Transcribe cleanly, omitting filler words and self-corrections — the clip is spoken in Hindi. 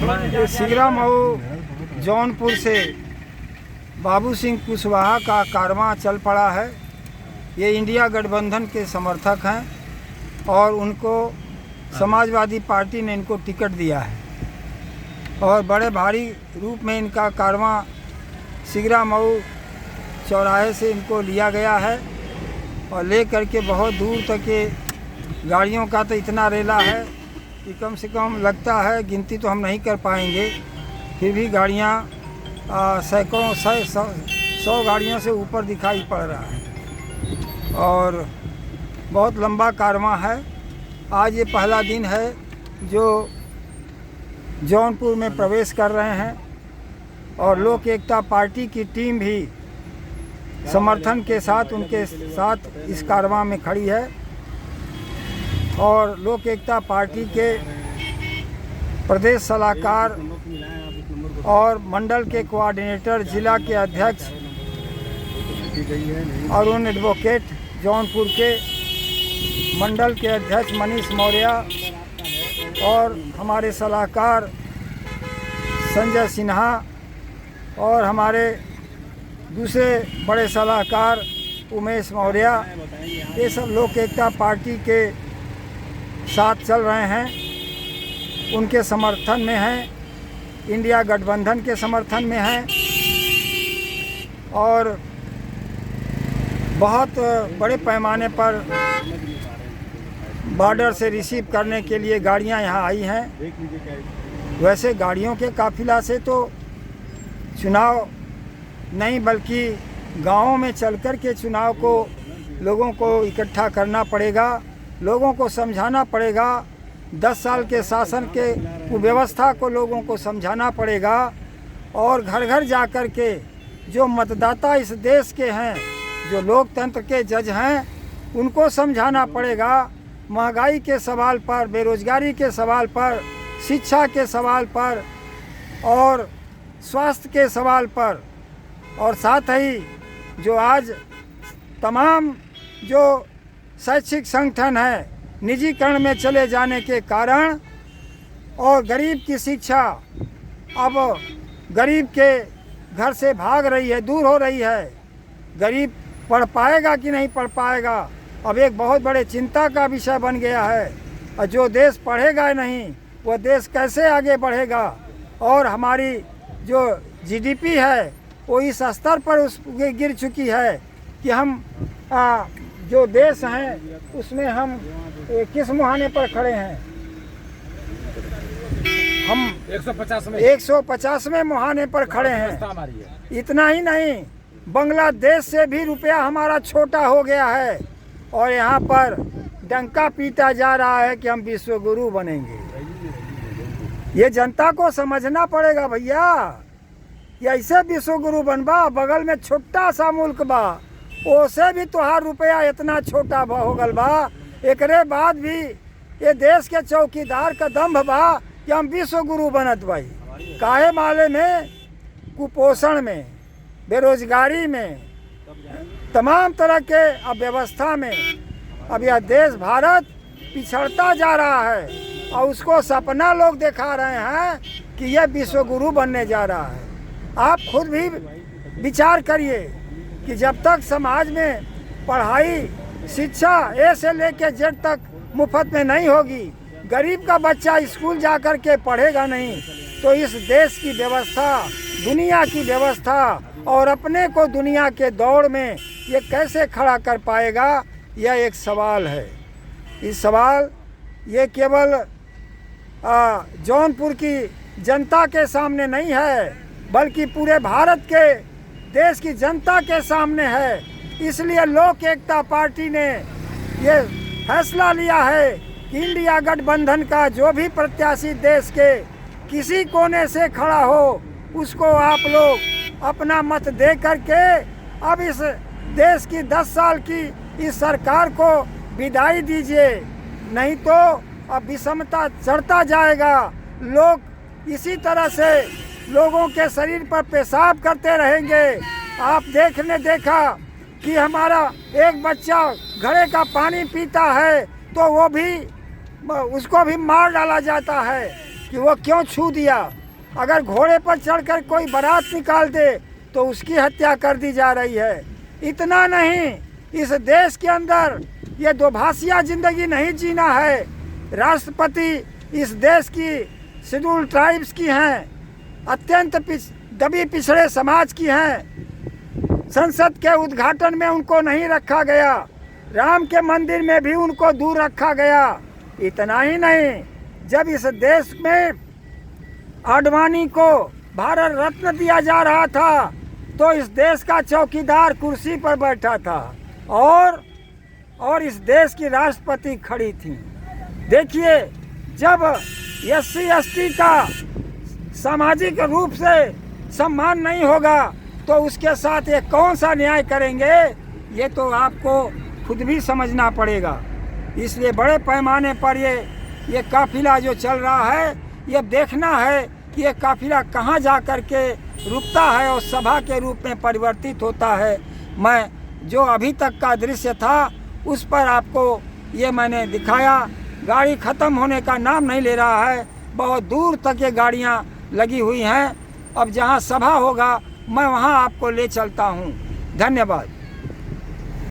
ये सिगरा मऊ जौनपुर से बाबू सिंह कुशवाहा का कारवां चल पड़ा है। ये इंडिया गठबंधन के समर्थक हैं और उनको समाजवादी पार्टी ने इनको टिकट दिया है और बड़े भारी रूप में इनका कारवां सिगरा मऊ चौराहे से इनको लिया गया है और ले करके बहुत दूर तक के गाड़ियों का तो इतना रेला है कि कम से कम लगता है, गिनती तो हम नहीं कर पाएंगे, फिर भी गाड़ियाँ सैकड़ों 100 गाड़ियों से ऊपर दिखाई पड़ रहा है और बहुत लंबा कारवां है। आज ये पहला दिन है जो जौनपुर में प्रवेश कर रहे हैं और लोक एकता पार्टी की टीम भी समर्थन के साथ उनके साथ इस कारवां में खड़ी है और लोक एकता पार्टी के प्रदेश सलाहकार और मंडल के कोऑर्डिनेटर, जिला के अध्यक्ष अरुण एडवोकेट, जौनपुर के मंडल के अध्यक्ष मनीष मौर्य और हमारे सलाहकार संजय सिन्हा और हमारे दूसरे बड़े सलाहकार उमेश मौर्य, ये सब लोक एकता पार्टी के साथ चल रहे हैं, उनके समर्थन में हैं, इंडिया गठबंधन के समर्थन में हैं और बहुत बड़े पैमाने पर बॉर्डर से रिसीव करने के लिए गाड़ियां यहां आई हैं। वैसे गाड़ियों के काफिला से तो चुनाव नहीं बल्कि गाँवों में चलकर के चुनाव को लोगों को इकट्ठा करना पड़ेगा, लोगों को समझाना पड़ेगा, 10 साल के शासन के कुव्यवस्था को लोगों को समझाना पड़ेगा और घर घर जा कर के जो मतदाता इस देश के हैं, जो लोकतंत्र के जज हैं, उनको समझाना पड़ेगा। महंगाई के सवाल पर, बेरोजगारी के सवाल पर, शिक्षा के सवाल पर और स्वास्थ्य के सवाल पर और साथ ही जो आज तमाम जो शैक्षिक संगठन है निजीकरण में चले जाने के कारण और गरीब की शिक्षा अब गरीब के घर से भाग रही है, दूर हो रही है। गरीब पढ़ पाएगा कि नहीं पढ़ पाएगा अब एक बहुत बड़े चिंता का विषय बन गया है और जो देश पढ़ेगा नहीं वह देश कैसे आगे बढ़ेगा। और हमारी जो जीडीपी है वो इस स्तर पर उस गिर चुकी है कि हम जो देश हैं उसमें हम किस मुहाने पर खड़े हैं। हम 150वें मुहाने पर खड़े हैं। इतना ही नहीं, बांग्लादेश से भी रुपया हमारा छोटा हो गया है और यहाँ पर डंका पीटा जा रहा है कि हम विश्व गुरु बनेंगे। ये जनता को समझना पड़ेगा भैया, ये ऐसे विश्व गुरु बनबा, बगल में छोटा सा मुल्क बा, ओसे भी तोहार रुपया इतना छोटा हो गल बा। एकरे बाद भी ये देश के चौकीदार का दम्भ बा कि हम विश्व गुरु बनत भाई। काहे माले में, कुपोषण में, बेरोजगारी में, तमाम तरह के अव्यवस्था में अब यह देश भारत पिछड़ता जा रहा है और उसको सपना लोग दिखा रहे हैं कि यह विश्व गुरु बनने जा रहा है। आप खुद भी विचार करिए कि जब तक समाज में पढ़ाई, शिक्षा ए से लेकर जेड तक मुफ्त में नहीं होगी, गरीब का बच्चा स्कूल जा कर के पढ़ेगा नहीं, तो इस देश की व्यवस्था, दुनिया की व्यवस्था और अपने को दुनिया के दौड़ में ये कैसे खड़ा कर पाएगा, यह एक सवाल है। इस सवाल ये केवल जौनपुर की जनता के सामने नहीं है बल्कि पूरे भारत के देश की जनता के सामने है। इसलिए लोक एकता पार्टी ने ये फैसला लिया है कि इंडिया गठबंधन का जो भी प्रत्याशी देश के किसी कोने से खड़ा हो उसको आप लोग अपना मत दे करके अब इस देश की 10 साल की इस सरकार को विदाई दीजिए, नहीं तो अब विषमता चढ़ता जाएगा। लोग इसी तरह से लोगों के शरीर पर पेशाब करते रहेंगे। आप देखा कि हमारा एक बच्चा घड़े का पानी पीता है तो वो भी उसको भी मार डाला जाता है कि वो क्यों छू दिया। अगर घोड़े पर चढ़कर कोई बारात निकाल दे तो उसकी हत्या कर दी जा रही है। इतना नहीं, इस देश के अंदर ये दोभाषिया जिंदगी नहीं जीना है। राष्ट्रपति इस देश की शेड्यूल ट्राइब्स की हैं, अत्यंत दबी पिछड़े समाज की हैं। संसद के उद्घाटन में उनको नहीं रखा गया, राम के मंदिर में भी उनको दूर रखा गया। इतना ही नहीं, जब इस देश में आडवाणी को भारत रत्न दिया जा रहा था तो इस देश का चौकीदार कुर्सी पर बैठा था और इस देश की राष्ट्रपति खड़ी थी। देखिए, जब SC ST का सामाजिक रूप से सम्मान नहीं होगा तो उसके साथ ये कौन सा न्याय करेंगे, ये तो आपको खुद भी समझना पड़ेगा। इसलिए बड़े पैमाने पर ये काफिला जो चल रहा है, ये देखना है कि ये काफिला कहाँ जा कर के रुकता है और सभा के रूप में परिवर्तित होता है। मैं जो अभी तक का दृश्य था उस पर आपको ये मैंने दिखाया। गाड़ी ख़त्म होने का नाम नहीं ले रहा है, बहुत दूर तक ये गाड़ियाँ लगी हुई हैं। अब जहाँ सभा होगा मैं वहाँ आपको ले चलता हूँ। धन्यवाद।